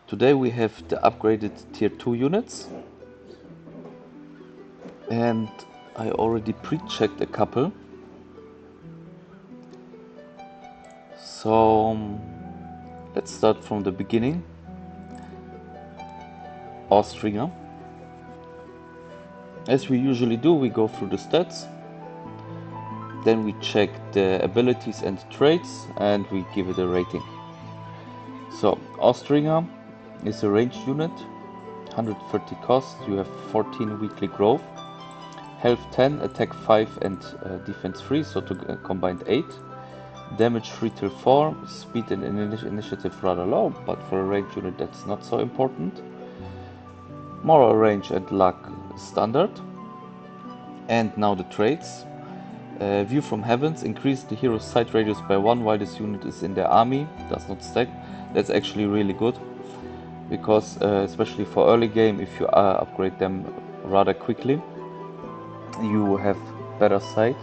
Today we have the upgraded tier 2 units, and I already pre-checked a couple. So let's start from the beginning. Austringer. As we usually do, we go through the stats, then we check the abilities and traits, and we give it a rating. So Austringer is a ranged unit, 130 cost, you have 14 weekly growth, health 10, attack 5 and defense 3, so to combined 8. Damage 3 till 4, speed and initiative rather low, but for a ranged unit that's not so important. Moral range and luck standard. And now the traits. View from heavens, increase the hero's sight radius by 1 while this unit is in their army, does not stack. That's actually really good, because especially for early game, if you upgrade them rather quickly, you have better sight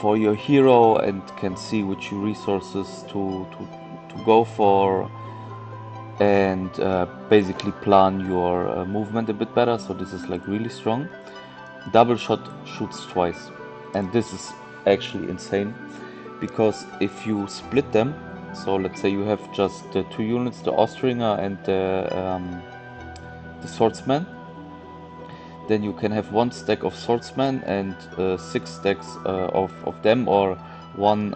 for your hero and can see which resources to go for, and basically plan your movement a bit better. So this is like really strong. Double shot shoots twice, and this is actually insane, because if you split them, so let's say you have just the 2 units, the Austringer and the swordsman, then you can have 1 stack of swordsman and 6 stacks of them, or one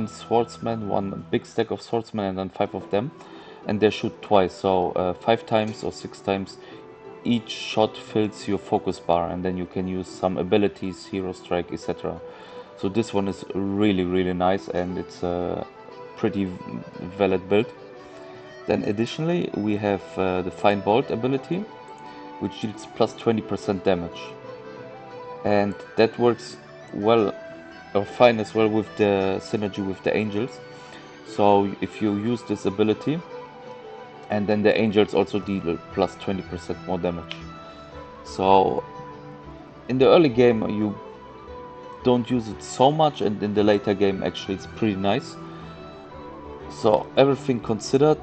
swordsman, 1 big stack of swordsman, and then 5 of them, and they shoot twice, so 5 times or 6 times each shot fills your focus bar, and then you can use some abilities, hero strike, etc. So this one is really nice, and it's a pretty valid build. Then additionally we have the Fine Bolt ability, which deals plus 20% damage, and that works well or fine as well with the synergy with the angels. So if you use this ability, and then the angels also deal plus 20% more damage. So in the early game you don't use it so much, and in the later game actually it's pretty nice. So everything considered,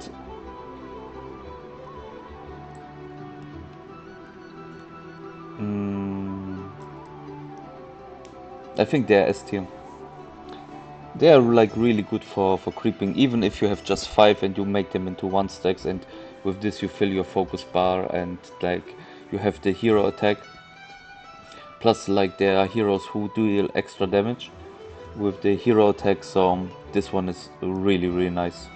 I think they're S tier. They are like really good for creeping, even if you have just 5 and you make them into 1 stacks, and with this you fill your focus bar, and like you have the hero attack, plus like there are heroes who deal extra damage with the hero attack, so this one is really nice.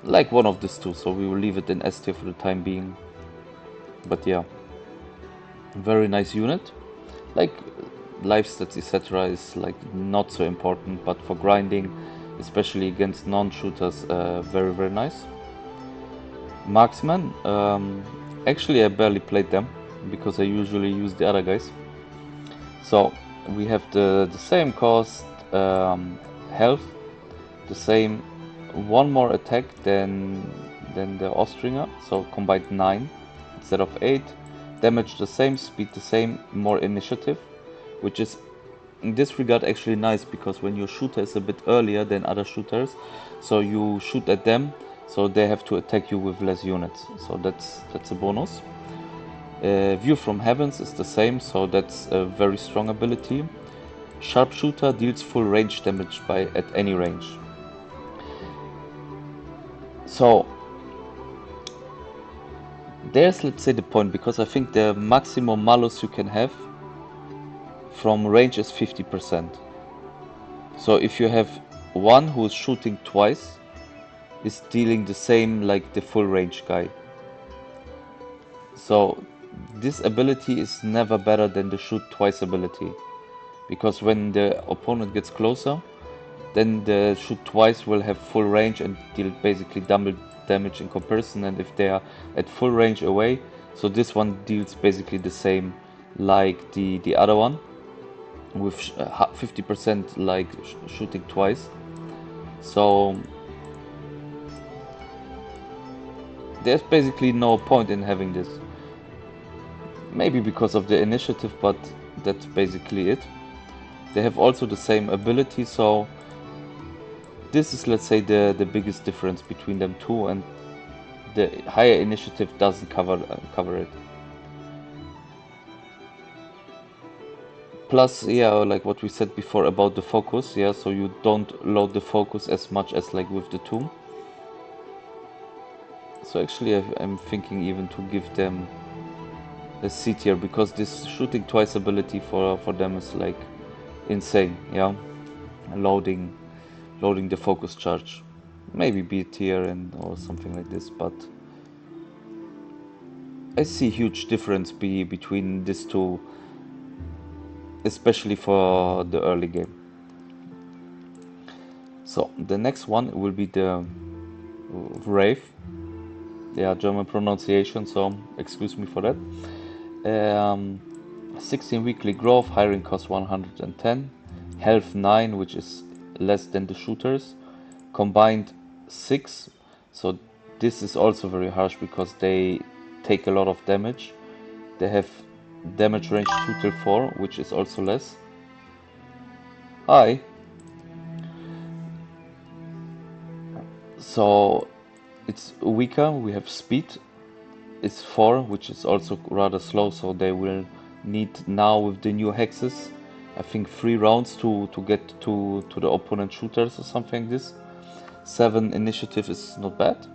Like one of these two, so we will leave it in S tier for the time being. But yeah, very nice unit. Like life stats etc is like not so important, but for grinding, especially against non-shooters, very nice. Marksman, actually I barely played them because I usually use the other guys. So we have the same cost, health, the same, 1 more attack than the Austringer, so combined 9 instead of 8. Damage the same, speed the same, more initiative, which is in this regard actually nice, because when your shooter is a bit earlier than other shooters, so you shoot at them, so they have to attack you with less units, so that's a bonus. View from heavens is the same, so that's a very strong ability. Sharpshooter deals full range damage at any range. So there's, let's say, the point, because I think the maximum malus you can have from range is 50%. So if you have one who is shooting twice, is dealing the same like the full range guy. So this ability is never better than the shoot twice ability, because when the opponent gets closer, then the shoot twice will have full range and deal basically double damage in comparison, and if they are at full range away, so this one deals basically the same like the other one, with 50% like shooting twice. So there's basically no point in having this, maybe because of the initiative, but that's basically it. They have also the same ability, so this is, let's say, the biggest difference between them two, and the higher initiative doesn't cover it. Plus, yeah, like what we said before about the focus, yeah, so you don't load the focus as much as like with the tomb. So actually I'm thinking even to give them a C tier, because this shooting twice ability for them is like insane, yeah. Loading the focus charge. Maybe B tier and or something like this, but I see huge difference between these two, especially for the early game. So the next one will be the Wraith. Yeah, German pronunciation, so excuse me for that. 16 weekly growth, hiring cost 110, health 9, which is less than the shooters, combined 6. So this is also very harsh because they take a lot of damage. They have damage range 2 till 4, which is also less. Hi. So it's weaker. We have speed. It's 4, which is also rather slow. So they will need now with the new hexes, I think 3 rounds to get to the opponent shooters or something like this. 7 initiative is not bad,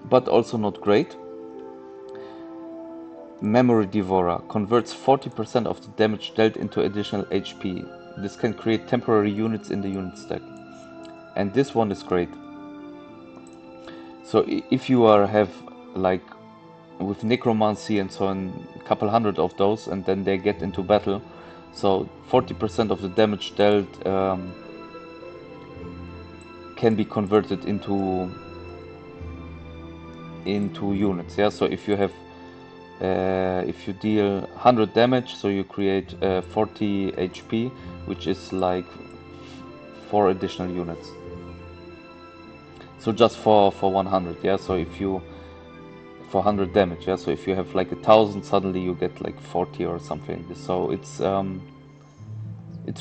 but also not great. Memory Devourer converts 40% of the damage dealt into additional HP. This can create temporary units in the unit stack. And this one is great. So if you have like with necromancy and so on, a couple hundred of those, and then they get into battle, so 40% of the damage dealt can be converted into units. Yeah, so if you have if you deal 100 damage, so you create 40 HP, which is like 4 additional units. So just for 100, yeah. So if you for 100 damage, yeah. So if you have like 1,000, suddenly you get like 40 or something. So it's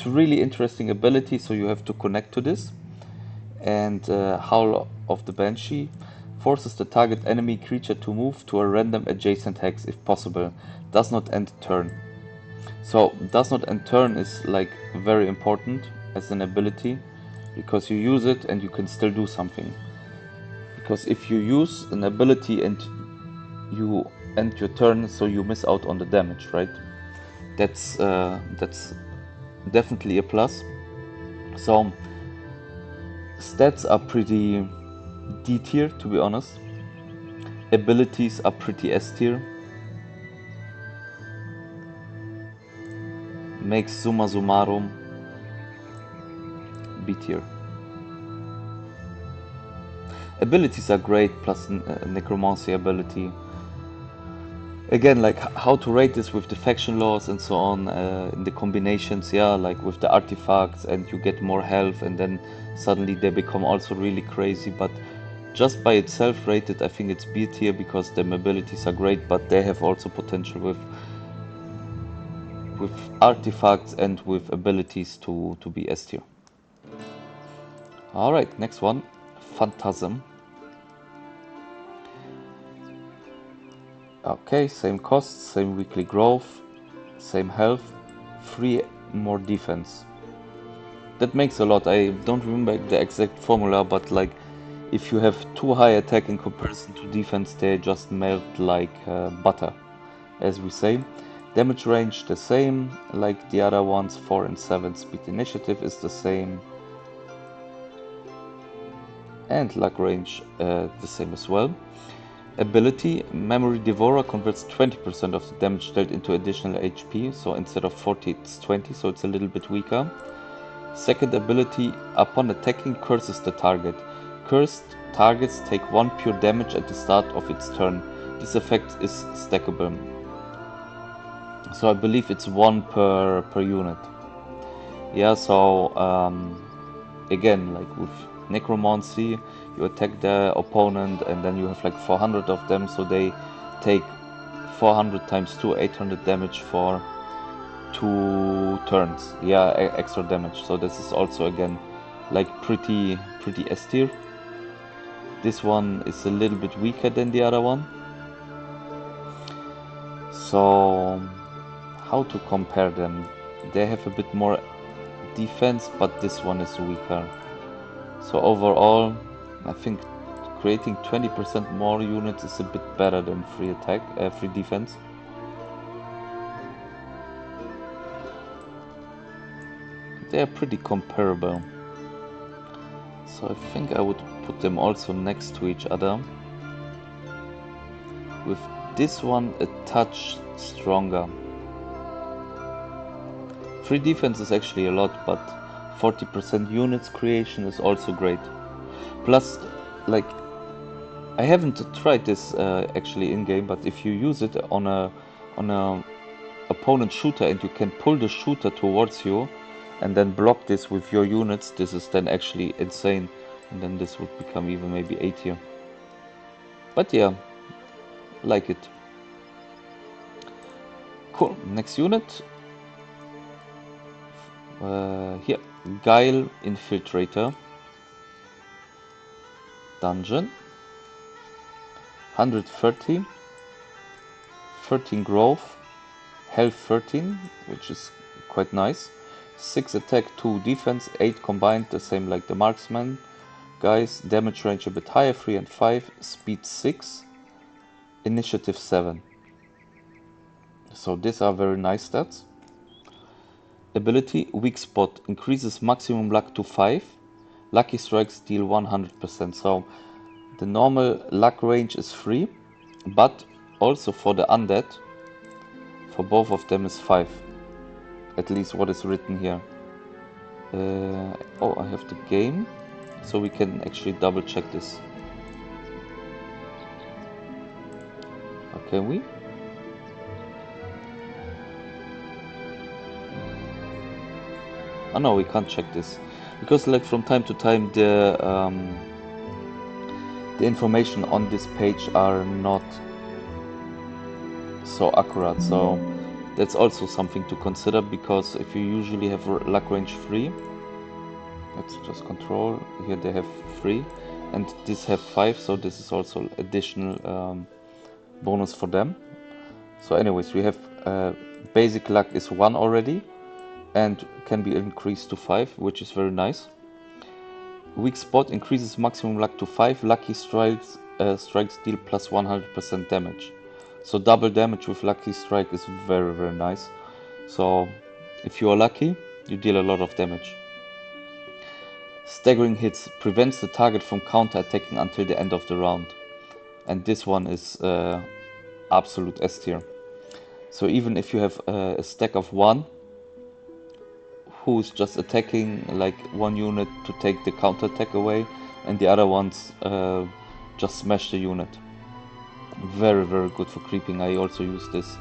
really interesting ability. So you have to connect to this. And Howl of the Banshee forces the target enemy creature to move to a random adjacent hex if possible. Does not end turn. So does not end turn is like very important as an ability, because you use it and you can still do something. Because if you use an ability and you end your turn, so you miss out on the damage, right? That's definitely a plus. So stats are pretty D tier, to be honest. Abilities are pretty S tier. Makes summa summarum B tier. Abilities are great, plus necromancy ability. Again, like how to rate this with the faction laws and so on, in the combinations, yeah, like with the artifacts, and you get more health, and then suddenly they become also really crazy. But just by itself rated, I think it's B tier, because the abilities are great, but they have also potential with artifacts and with abilities to be S tier. Alright, next one, Phantasm. Okay, same cost, same weekly growth, same health, 3 more defense. That makes a lot. I don't remember the exact formula, but like if you have too high attack in comparison to defense, they just melt like butter, as we say. Damage range the same, like the other ones. 4 and 7 speed initiative is the same. And luck range the same as well. Ability, Memory Devourer converts 20% of the damage dealt into additional HP, so instead of 40 it's 20, so it's a little bit weaker. Second ability, upon attacking, curses the target. Cursed targets take 1 pure damage at the start of its turn. This effect is stackable. So I believe it's 1 per unit. Yeah, so again, like with necromancy, you attack the opponent and then you have like 400 of them, so they take 400 times 2, 800 damage for 2 turns. Yeah, extra damage. So this is also again like pretty S tier. This one is a little bit weaker than the other one. So how to compare them? They have a bit more defense, but this one is weaker. So overall, I think creating 20% more units is a bit better than free attack, free defense. They are pretty comparable. So I think I would put them also next to each other. With this one a touch stronger. Free defense is actually a lot, but 40% units creation is also great. Plus, like, I haven't tried this actually in game, but if you use it on a opponent shooter and you can pull the shooter towards you and then block this with your units, this is then actually insane, and then this would become even maybe A tier. But yeah, like it. Cool. Next unit. Here, Guile Infiltrator. Dungeon. 130. 13 growth. Health 13, which is quite nice. 6 attack, 2 defense, 8 combined, the same like the marksman guys. Damage range a bit higher, 3 and 5. Speed 6. Initiative 7. So these are very nice stats. Ability, weak spot, increases maximum luck to 5. Lucky strikes deal 100%. So the normal luck range is 3, but also for the undead, for both of them is 5. At least what is written here. Oh, I have the game, so we can actually double check this. Can we? Oh no, we can't check this, because like from time to time the information on this page are not so accurate, so that's also something to consider, because if you usually have luck range 3, let's just control, here they have 3 and these have 5, so this is also additional bonus for them. So anyways, we have basic luck is 1 already and can be increased to 5, which is very nice. Weak spot increases maximum luck to 5. Lucky strikes deal plus 100% damage. So double damage with lucky strike is very, very nice. So if you are lucky, you deal a lot of damage. Staggering hits prevents the target from counter-attacking until the end of the round. And this one is absolute S tier. So even if you have a stack of 1, who's just attacking like one unit to take the counter-attack away, and the other ones just smash the unit. Very, very good for creeping. I also use this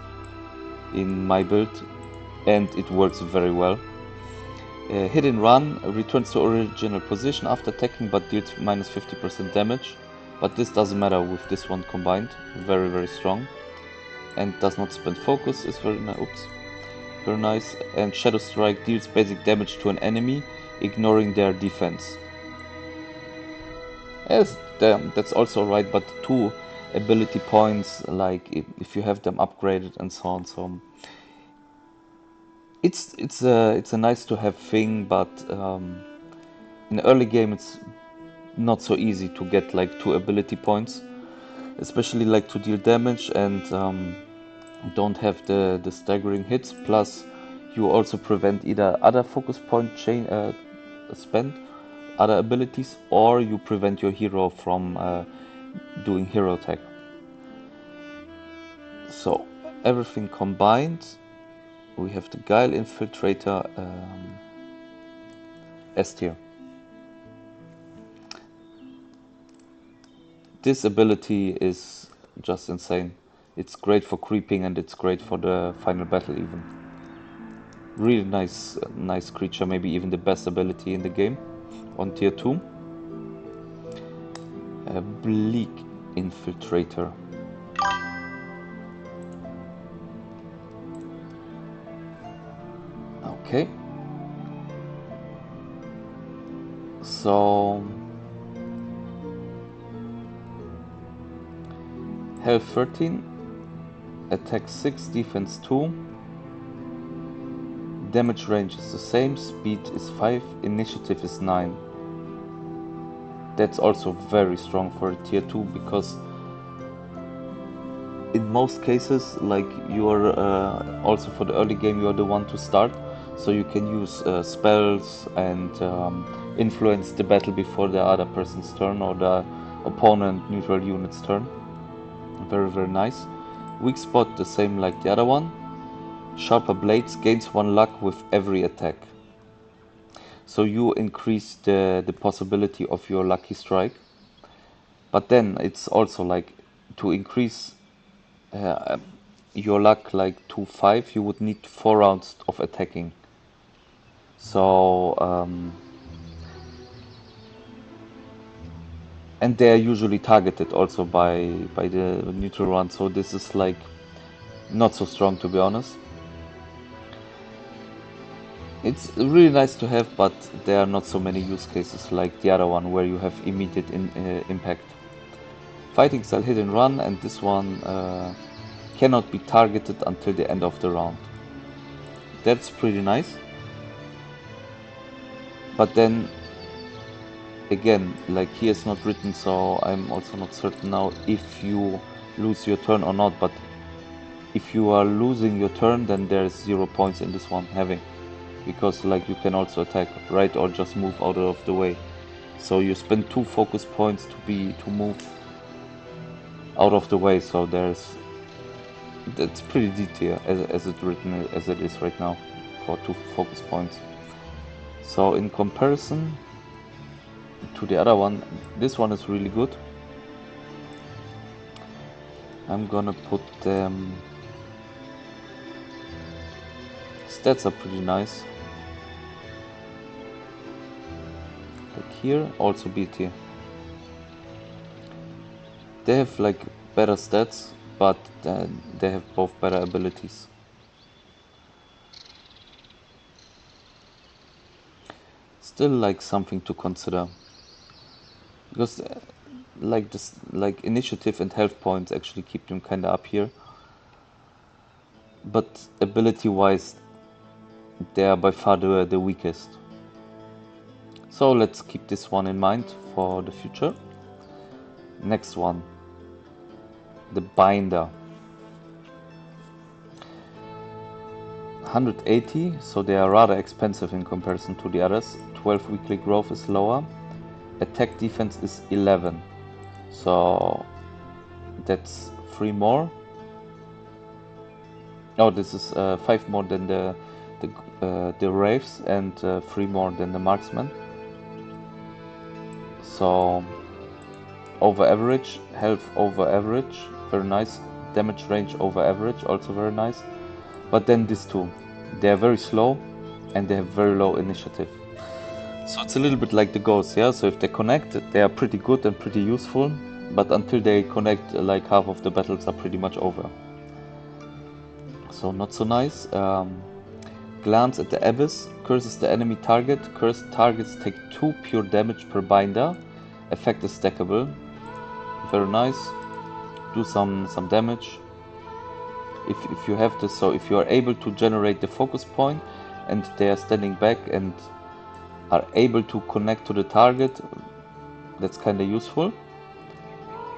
in my build, and it works very well. Hit and run returns to original position after attacking, but deals minus 50% damage. But this doesn't matter with this one combined. Very, very strong. And does not spend focus. Is very nice. Oops. Very nice. And Shadow Strike deals basic damage to an enemy, ignoring their defense. Yes, that's also right, but 2 ability points, like if you have them upgraded and so on. So it's a nice to have thing, but in early game it's not so easy to get like 2 ability points, especially like to deal damage and don't have the staggering hits. Plus you also prevent either other focus point chain spend, other abilities, or you prevent your hero from doing hero attack. So everything combined, we have the Guile Infiltrator S tier. This ability is just insane. It's great for creeping and it's great for the final battle even. Really nice creature, maybe even the best ability in the game on tier 2. Bleak Infiltrator. Okay. So health 13, attack 6, defense 2, damage range is the same, speed is 5, initiative is 9. That's also very strong for a tier 2, because in most cases, like, you are also for the early game, you are the one to start, so you can use spells and influence the battle before the other person's turn or the opponent neutral unit's turn. Very, very nice. Weak spot, the same like the other one. Sharper blades, gains 1 luck with every attack. So you increase the possibility of your lucky strike. But then it's also like, to increase your luck like to 5, you would need 4 rounds of attacking. So and they are usually targeted also by the neutral one, so this is like not so strong, to be honest. It's really nice to have, but there are not so many use cases like the other one where you have immediate impact. Fighting style hit and run, and this one cannot be targeted until the end of the round. That's pretty nice. But then again, like, here it's not written, so I'm also not certain now if you lose your turn or not. But if you are losing your turn, then there's 0 points in this one having, because like, you can also attack, right, or just move out of the way. So you spend 2 focus points to move out of the way. So that's pretty detailed as it's written as it is right now, for 2 focus points. So in comparison to the other one, this one is really good. I'm gonna put them. Stats are pretty nice. Like here, also B tier. They have like better stats, but they have both better abilities. Still like something to consider, because like this, like initiative and health points actually keep them kinda up here. But ability wise, they are by far the weakest. So let's keep this one in mind for the future. Next one, the binder. 180, so they are rather expensive in comparison to the others. 12 weekly growth is lower. Attack defense is 11, so that's 3 more. Oh, this is 5 more than the wraiths, and 3 more than the marksman. So over average, health over average, very nice. Damage range over average, also very nice. But then these two, they are very slow and they have very low initiative. So it's a little bit like the ghosts, yeah? So if they connect, they are pretty good and pretty useful, but until they connect, like, half of the battles are pretty much over. So not so nice. Glance at the Abyss, curses the enemy target. Cursed targets take 2 pure damage per binder. Effect is stackable. Very nice. Do some damage if you have this. So if you are able to generate the focus point and they are standing back and are able to connect to the target, that's kind of useful.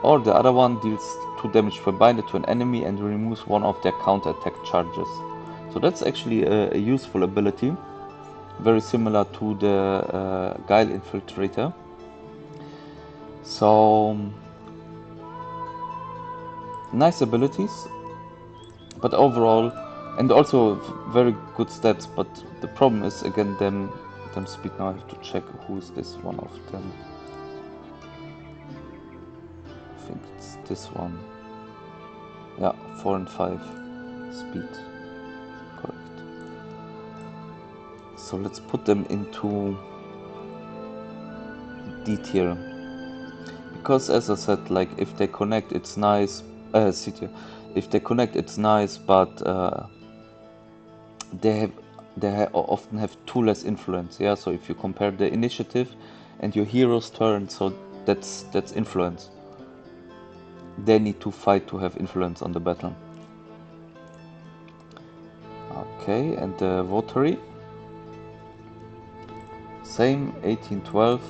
Or the other one deals 2 damage per binder to an enemy and removes 1 of their counter attack charges. So that's actually a useful ability, very similar to the Guile Infiltrator. So nice abilities, but overall, and also very good stats. But the problem is again them speed. Now I have to check who is this one of them. I think it's this one. Yeah, 4 and 5 speed. Correct. So let's put them into D tier. Because as I said, like, if they connect, it's nice. C tier. If they connect, it's nice, but they often have 2 less influence. Yeah. So if you compare the initiative and your hero's turn, so that's influence. They need to fight to have influence on the battle. Okay, and the votary, same, 18, 12,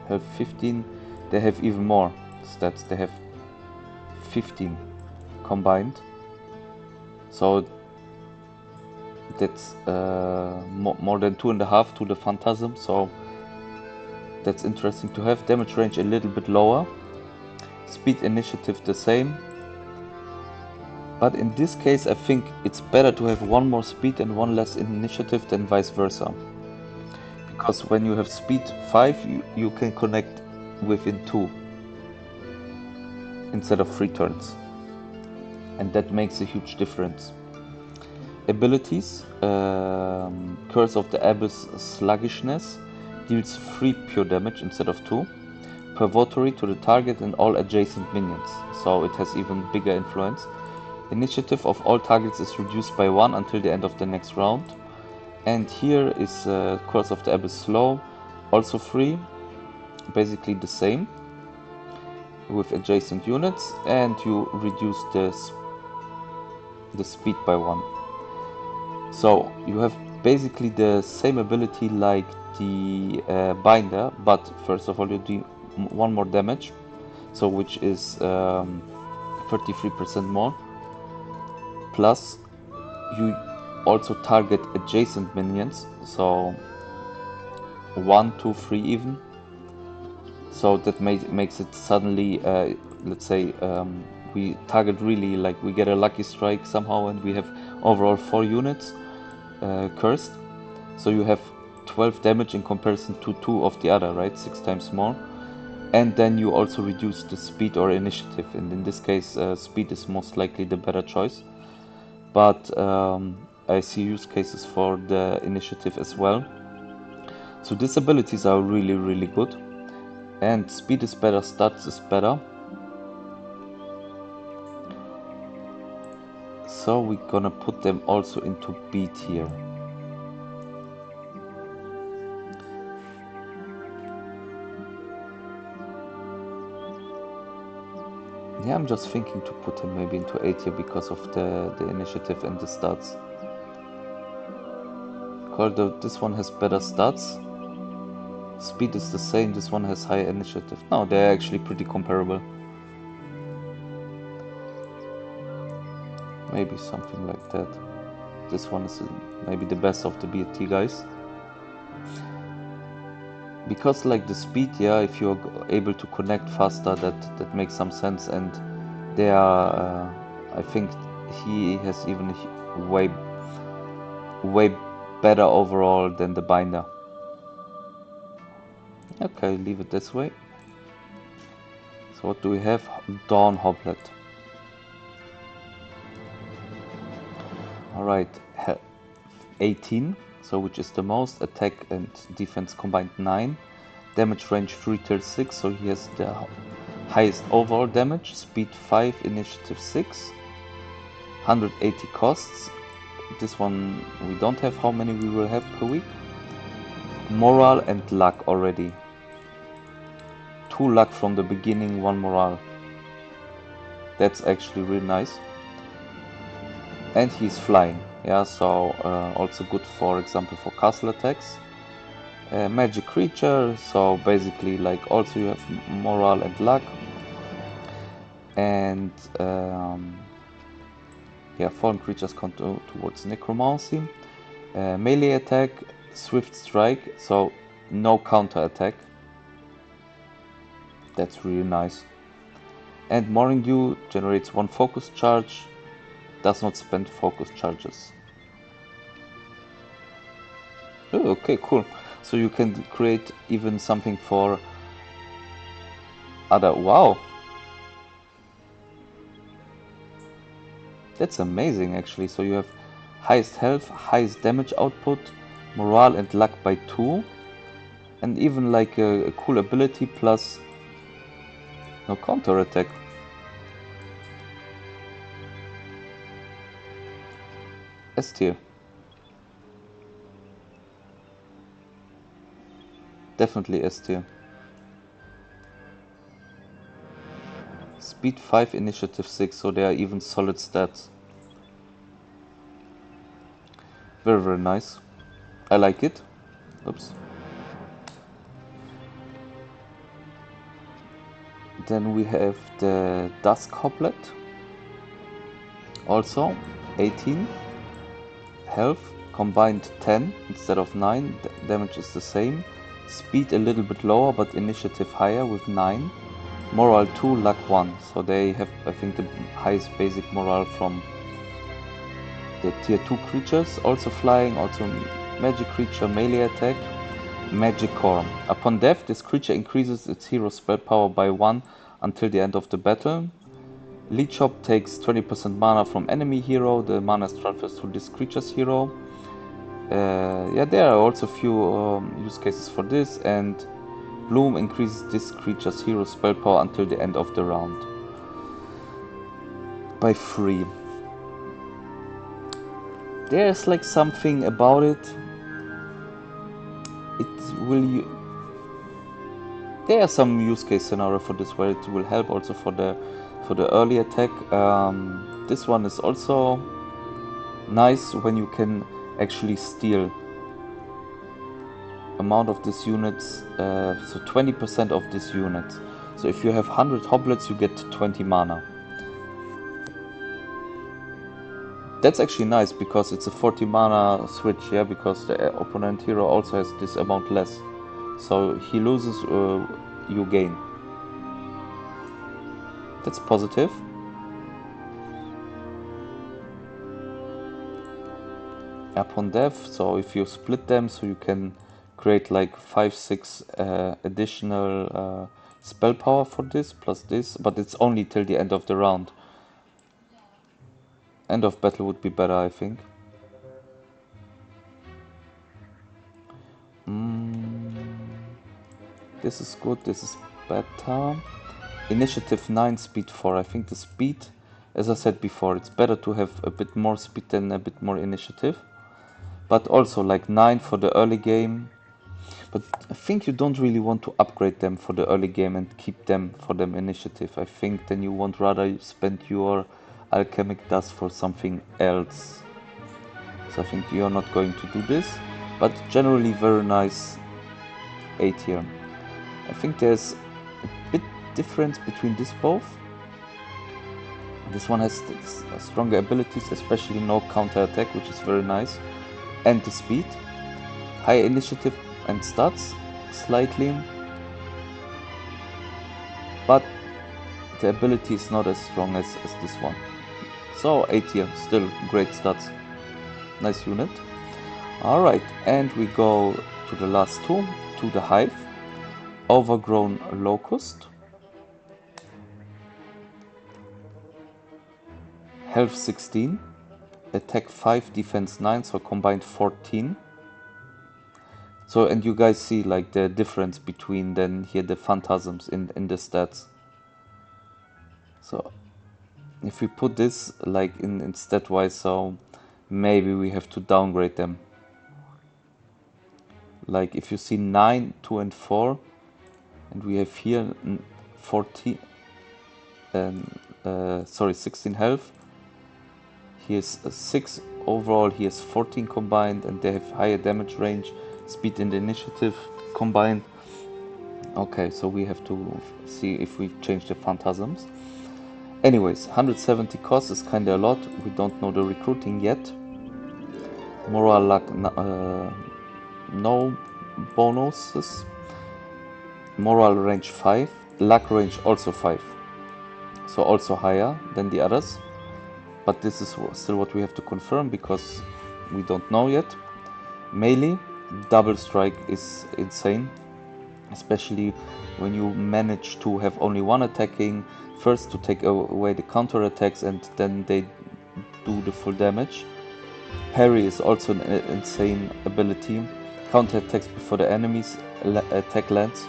have 15. They have even more stats. They have 15 combined. So that's more than 2.5 to the Phantasm. So that's interesting to have. Damage range a little bit lower. Speed initiative the same. But in this case, I think it's better to have one more speed and one less initiative than vice versa. Because when you have speed 5, you can connect within 2 instead of 3 turns. And that makes a huge difference. Abilities, Curse of the Abyss Sluggishness deals 3 pure damage instead of 2 per votary to the target and all adjacent minions, so it has even bigger influence. Initiative of all targets is reduced by 1 until the end of the next round. And here is Curse of the Abyss Slow, also 3, basically the same with adjacent units, and you reduce the speed by 1. So you have basically the same ability like the binder, but first of all you do 1 more damage, so which is 33% more, plus you also target adjacent minions, so 1, 2, 3 even. So that makes it suddenly, let's say, we target really, like we get a lucky strike somehow, and we have overall 4 units cursed. So you have 12 damage in comparison to 2 of the other, right? 6 times more. And then you also reduce the speed or initiative, and in this case speed is most likely the better choice. But I see use cases for the initiative as well. So these abilities are really good. And speed is better, stats is better. So we're gonna put them also into B tier. Yeah, I'm just thinking to put him maybe into A tier because of the initiative and the stats. Although this one has better stats. Speed is the same, this one has higher initiative. No, they're actually pretty comparable. Maybe something like that. This one is maybe the best of the BT guys. Because like the speed, yeah, if you're able to connect faster, that makes some sense. And they are, I think he has even way better overall than the binder. Okay, leave it this way. So what do we have? Dawn Hoblet. Alright, 18, so which is the most. Attack and defense combined 9. Damage range 3 till 6, so he has the highest overall damage. Speed 5, initiative 6. 180 costs. This one we don't have how many we will have per week. Morale and luck already. 2 luck from the beginning, 1 morale. That's actually really nice. And he's flying, yeah, so also good, for example, for castle attacks. Magic creature, so basically like also you have morale and luck. And yeah, fallen creatures come towards necromancy. Melee attack, swift strike, so no counter attack. That's really nice. And Morning Dew generates 1 focus charge, does not spend focus charges. Oh, okay, cool. So you can create even something for other. Wow, that's amazing actually. So you have highest health, highest damage output, morale and luck by 2, and even like a cool ability plus no counter attack. S tier. Definitely S tier. Speed 5, initiative 6, so they are even solid stats. Very, very nice. I like it. Oops. Then we have the Dusk Hoplet. Also 18 health, combined 10 instead of 9. Damage is the same. Speed a little bit lower, but initiative higher with 9. Morale 2, luck 1. So they have, I think, the highest basic morale from the tier 2 creatures. Also flying, also magic creature, melee attack. Magic Core. Upon death, this creature increases its hero spell power by 1 until the end of the battle. Leech Hop takes 20% mana from enemy hero. The mana is transfers to this creature's hero. Yeah, there are also a few use cases for this. And Bloom increases this creature's hero spell power until the end of the round by 3. There's like something about it. There are some use case scenario for this where it will help also for the early attack. This one is also nice when you can actually steal amount of these units, so 20% of these units. So if you have 100 hoplets, you get 20 mana. That's actually nice because it's a 40 mana switch, yeah, because the opponent hero also has this amount less. So he loses, you gain. That's positive. Upon death, so if you split them, so you can create like 5-6 additional spell power for this plus this, but it's only till the end of the round. End of battle would be better, I think. This is good, this is better. Initiative 9, speed 4. I think the speed, as I said before, it's better to have a bit more speed than a bit more initiative. But also like 9 for the early game. But I think you don't really want to upgrade them for the early game and keep them for them initiative. I think then you want rather spend your alchemic dust for something else. So I think you're not going to do this. But generally very nice A tier. I think there's a bit difference between this both. This one has stronger abilities, especially no counter attack, which is very nice. And the speed. Higher initiative and stats slightly, but the ability is not as strong as this one. So A tier, still great stats. Nice unit. Alright, and we go to the last two, to the Hive. Overgrown Locust. Health 16. Attack 5, defense 9, so combined 14. So, and you guys see like the difference between then here the phantasms in the stats. So if we put this like in stat wise, so maybe we have to downgrade them. Like if you see 9, 2 and 4, and we have here 14 and 16 health. Here's 6 overall, here's 14 combined, and they have higher damage range, speed and initiative combined. Okay, so we have to see if we change the phantasms. Anyways, 170 cost is kinda a lot. We don't know the recruiting yet. Morale luck, no bonuses. Morale range 5. Luck range also 5. So also higher than the others. But this is still what we have to confirm because we don't know yet. Melee, double strike is insane. Especially when you manage to have only one attacking, first to take away the counter attacks and then they do the full damage. Parry is also an insane ability. Counter attacks before the enemy's attack lands.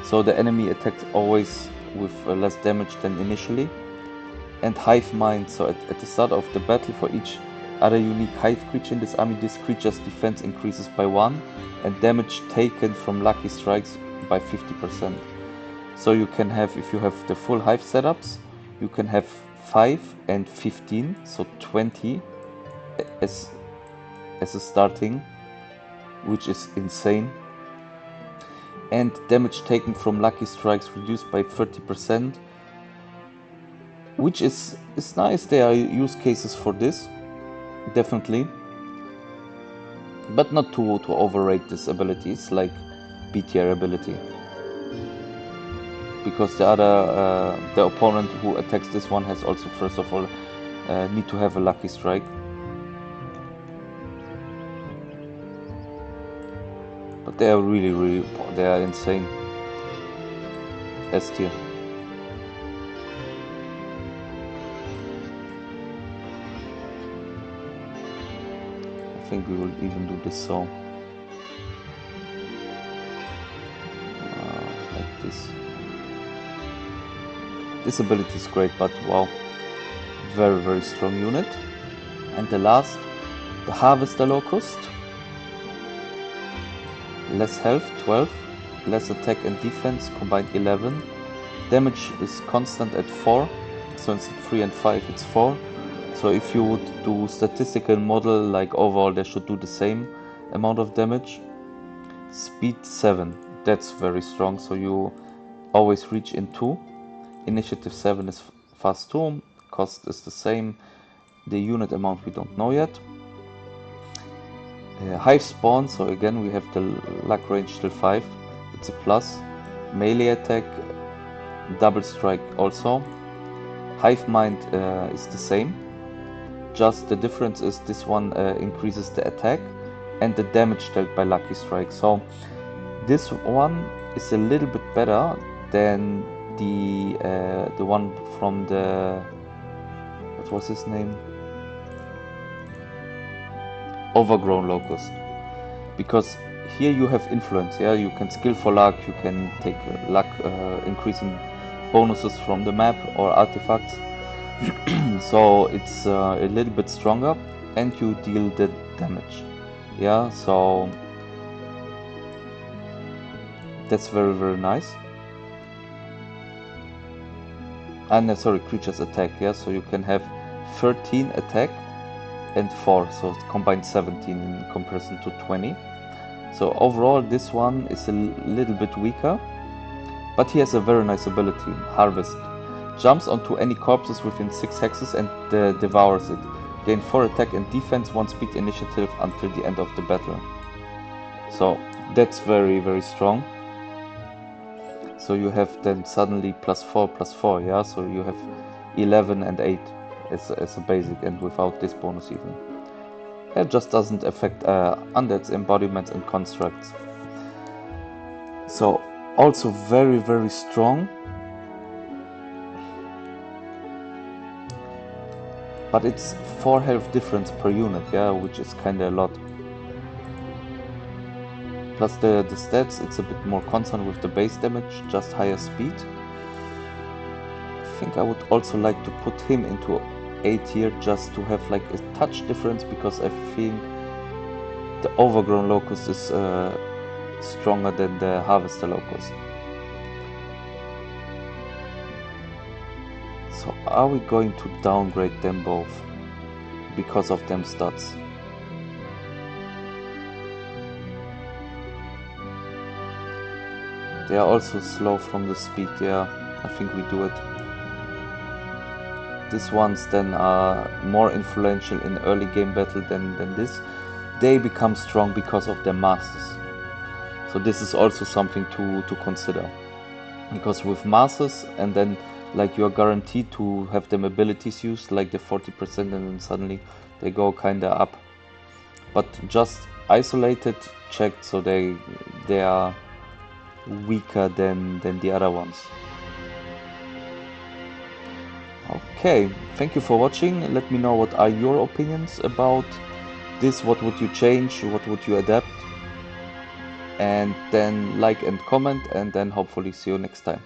So the enemy attacks always with less damage than initially. And Hive Mind, so at the start of the battle for each other unique Hive creature in this army, this creature's defense increases by 1 and damage taken from lucky strikes by 50%. So you can have, if you have the full hive setups, you can have 5 and 15, so 20 as a starting, which is insane. And damage taken from lucky strikes reduced by 30%, which is nice. There are use cases for this, definitely, but not to overrate this ability. It's like B tier ability, because the other the opponent who attacks this one has also, first of all, need to have a lucky strike. But they are really, they are insane. S tier. I think we will even do this so. Like this. This ability is great, but wow. Very strong unit. And the last, the Harvester Locust. Less health, 12. Less attack and defense, combined 11. Damage is constant at 4. So instead 3 and 5, it's 4. So if you would do statistical model, like overall they should do the same amount of damage. Speed 7, that's very strong, so you always reach in 2. Initiative 7 is fast 2, cost is the same. The unit amount we don't know yet. Hive spawn, so again we have the luck range till 5, it's a plus. Melee attack, double strike also. Hive mind is the same, just the difference is this one increases the attack and the damage dealt by lucky strike. So this one is a little bit better than the one from the, what was his name? Overgrown Locust, because here you have influence. Yeah, you can skill for luck, you can take luck increasing bonuses from the map or artifacts. So it's a little bit stronger, and you deal the damage. Yeah, so that's very nice. And sorry, creatures attack. Yeah, so you can have 13 attack and 4, so it's combined 17 in comparison to 20. So overall this one is a little bit weaker, but he has a very nice ability, Harvest. Jumps onto any corpses within 6 hexes and devours it. Gain 4 attack and defense, 1 speed initiative until the end of the battle. So that's very strong. So you have then suddenly +4/+4, yeah, so you have 11 and 8 as a basic, and without this bonus even. It just doesn't affect undeads, embodiments and constructs. So also very strong. But it's 4 health difference per unit, yeah, which is kinda a lot. Plus the stats, it's a bit more constant with the base damage, just higher speed. I think I would also like to put him into A tier just to have like a touch difference, because I think the Overgrown Locust is stronger than the Harvester Locust. So are we going to downgrade them both because of them stats? They are also slow from the speed, yeah, I think we do it. These ones then are more influential in early game battle than this. They become strong because of their masters. So this is also something to consider. Because with masters, and then like you're guaranteed to have them abilities used, like the 40%, and then suddenly they go kinda up. But just isolated, checked, so they are weaker than the other ones. Okay, thank you for watching. Let me know what are your opinions about this, what would you change, what would you adapt, and then like and comment, and then hopefully see you next time.